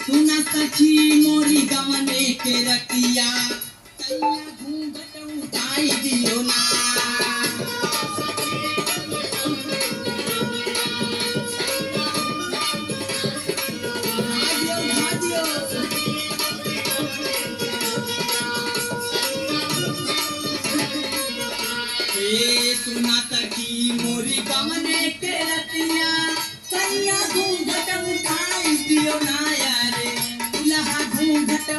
सुना सखी मोरी गवने के रतिया कैया घूंघट उठाई दियो ना। सुना सखी मोरी गवने के रतिया कैया घूंघट उठाई दियो ना यारे दुल्हा घूंघट